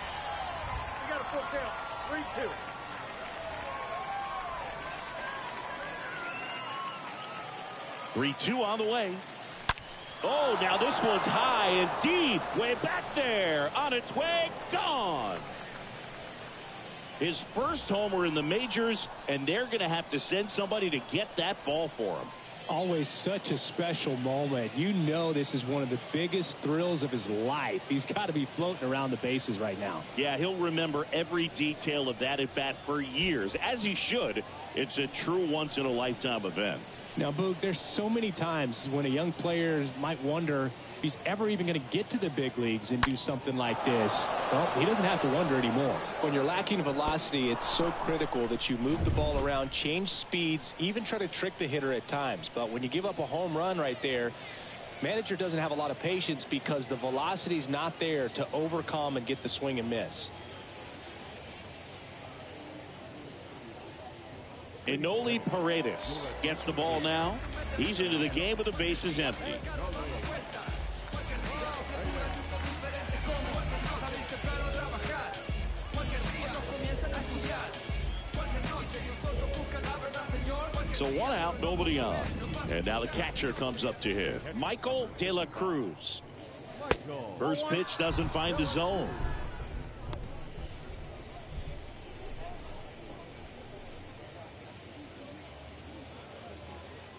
You got a full count. 3-2. 3-2 on the way. Oh, now this one's high and deep. Way back there. On its way. Gone. His first homer in the majors, and they're going to have to send somebody to get that ball for him. Always such a special moment. You know this is one of the biggest thrills of his life. He's got to be floating around the bases right now. Yeah, he'll remember every detail of that at bat for years, as he should. It's a true once-in-a-lifetime event. Now, Boog, there's so many times when a young player might wonder if he's ever even going to get to the big leagues and do something like this. Well, he doesn't have to wonder anymore. When you're lacking velocity, it's so critical that you move the ball around, change speeds, even try to trick the hitter at times. But when you give up a home run right there, manager doesn't have a lot of patience because the velocity's not there to overcome and get the swing and miss. Enoli Paredes gets the ball now. He's into the game with the bases empty. So one out, nobody on. And now the catcher comes up to him. Michael De La Cruz. First pitch doesn't find the zone.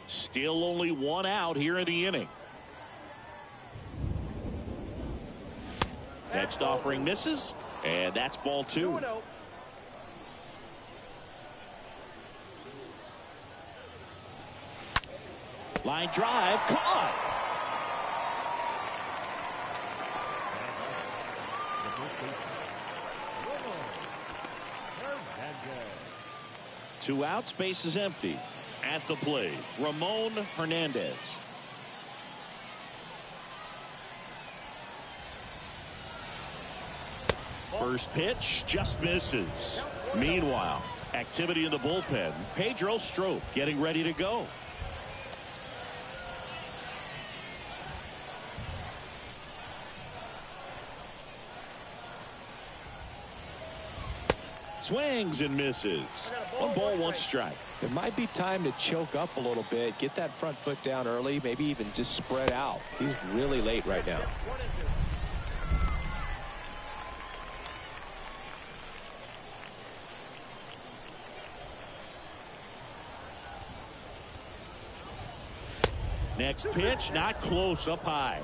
Still only one out here in the inning. Next offering misses, and that's ball 2. 2-0. Line drive, caught. Two outs, base is empty. At the plate, Ramon Hernandez. First pitch just misses. Meanwhile, activity in the bullpen. Pedro Strop getting ready to go. Swings and misses. 1 ball, 1 strike. It might be time to choke up a little bit, get that front foot down early, maybe even just spread out. He's really late right now. 1-2. Next pitch, not close, up high.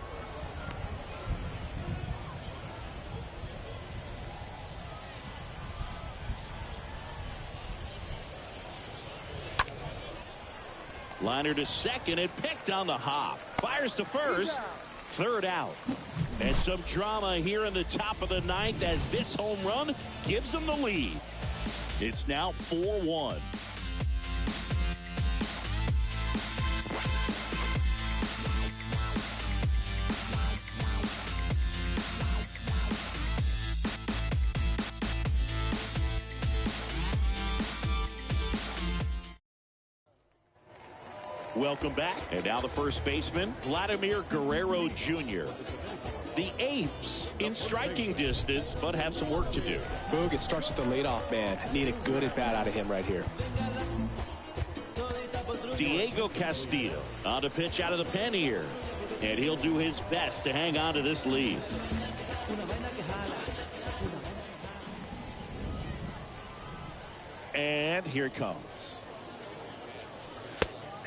Liner to second and picked on the hop. Fires to first. Third out. And some drama here in the top of the 9th as this home run gives them the lead. It's now 4-1. Welcome back. And now the first baseman, Vladimir Guerrero Jr. The Apes in striking distance, but have some work to do. Boog, it starts with the leadoff man. Need a good at bat out of him right here. Diego Castillo on to pitch out of the pen here. And he'll do his best to hang on to this lead. And here it comes.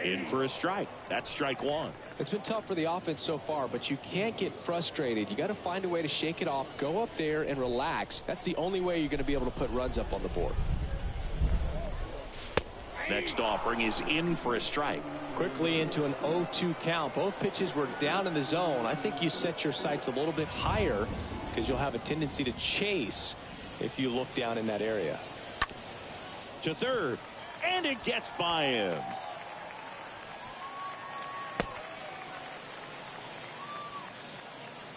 In for a strike. That's strike 1. It's been tough for the offense so far, but you can't get frustrated. You got to find a way to shake it off, go up there and relax. That's the only way you're going to be able to put runs up on the board. Next offering is in for a strike. Quickly into an 0-2 count. Both pitches were down in the zone. I think you set your sights a little bit higher because you'll have a tendency to chase if you look down in that area. To third. And it gets by him.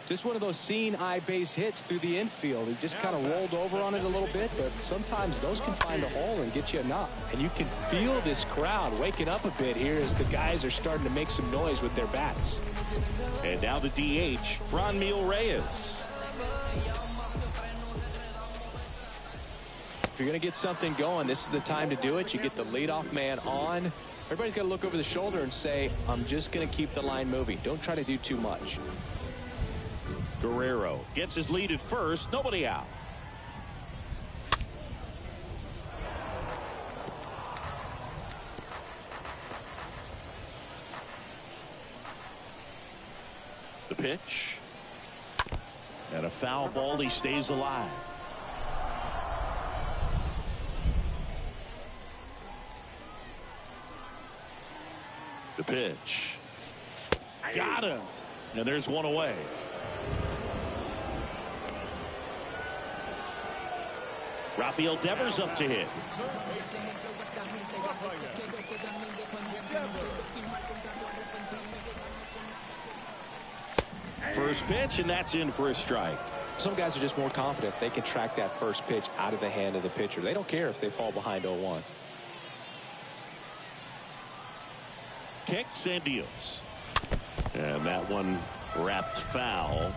Just one of those seeing eye base hits through the infield. He just kind of rolled over on it a little bit, but sometimes those can find a hole and get you a knock. And you can feel this crowd waking up a bit here as the guys are starting to make some noise with their bats. And now the DH, Franmil Reyes. If you're going to get something going, this is the time to do it. You get the leadoff man on. Everybody's got to look over the shoulder and say, I'm just going to keep the line moving. Don't try to do too much. Guerrero gets his lead at first. Nobody out. The pitch. And a foul ball. He stays alive. The pitch. Got him. And there's one away. Rafael Devers up to hit. First pitch, and that's in for a strike. Some guys are just more confident they can track that first pitch out of the hand of the pitcher. They don't care if they fall behind 0-1. Kicks and deals. And that one wrapped foul.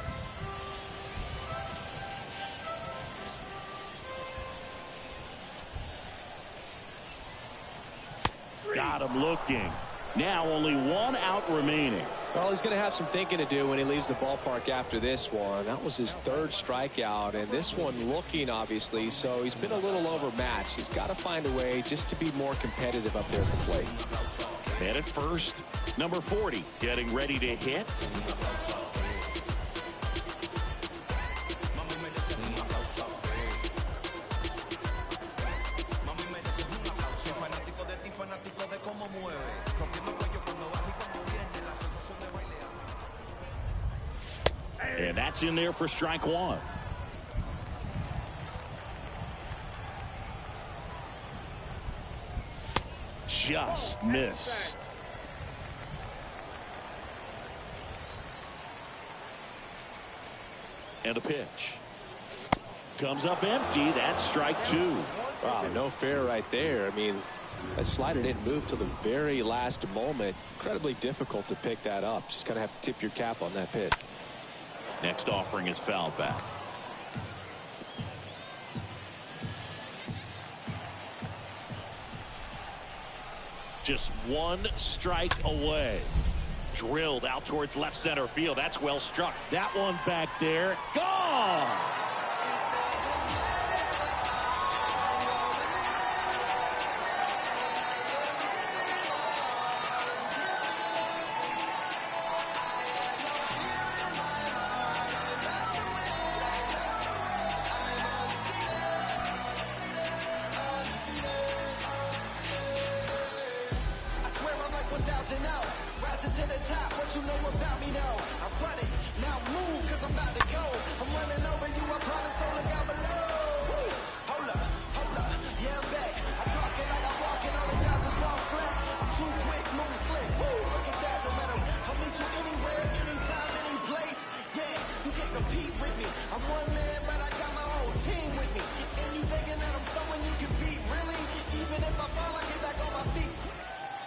Got him looking. Now only one out remaining. Well, he's going to have some thinking to do when he leaves the ballpark after this one. That was his third strikeout, and this one looking, obviously, so he's been a little overmatched. He's got to find a way just to be more competitive up there at the plate. And at first, number 40 getting ready to hit. And that's in there for strike one. Just missed. And a pitch. Comes up empty. That's strike two. Wow, no fair right there. I mean, that slider didn't move till the very last moment. Incredibly difficult to pick that up. Just kind of have to tip your cap on that pitch. Next offering is foul back. Just one strike away. Drilled out towards left center field. That's well struck. That one back there. Gone!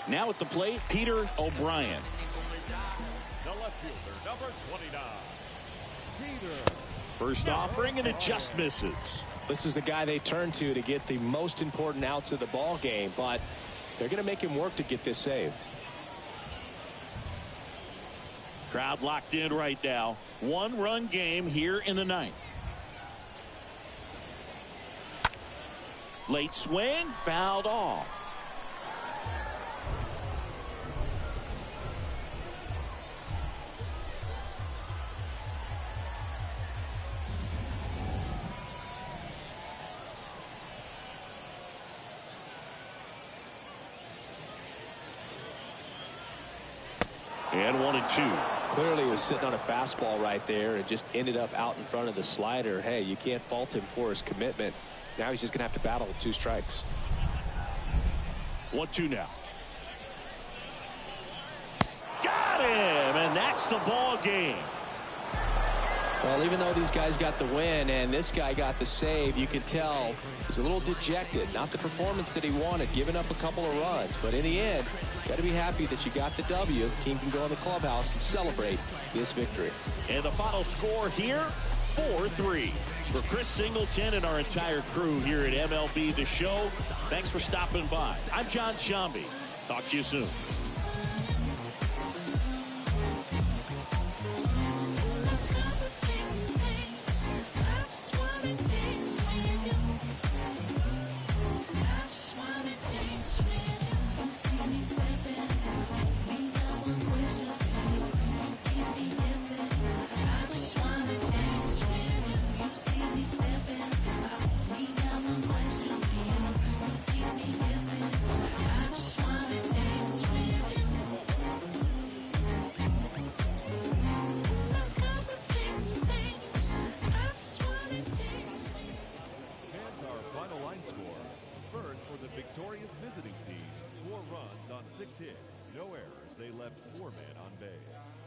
Now at the plate, Peter O'Brien. The left fielder, number 29. Peter. First offering, and it just misses. This is the guy they turn to get the most important outs of the ball game, but they're going to make him work to get this save. Crowd locked in right now. One-run game here in the ninth. Late swing, fouled off. And 1-2. Clearly he was sitting on a fastball right there and just ended up out in front of the slider. Hey, you can't fault him for his commitment. Now he's just going to have to battle with two strikes. 1-2 now. Got him, and that's the ball game. Well, even though these guys got the win and this guy got the save, you can tell he's a little dejected. Not the performance that he wanted, giving up a couple of runs. But in the end, got to be happy that you got the W. The team can go in the clubhouse and celebrate this victory. And the final score here, 4-3. For Chris Singleton and our entire crew here at MLB The Show, thanks for stopping by. I'm John Shambi. Talk to you soon. Victorious visiting team, 4 runs on 6 hits, no errors. They left 4 men on base.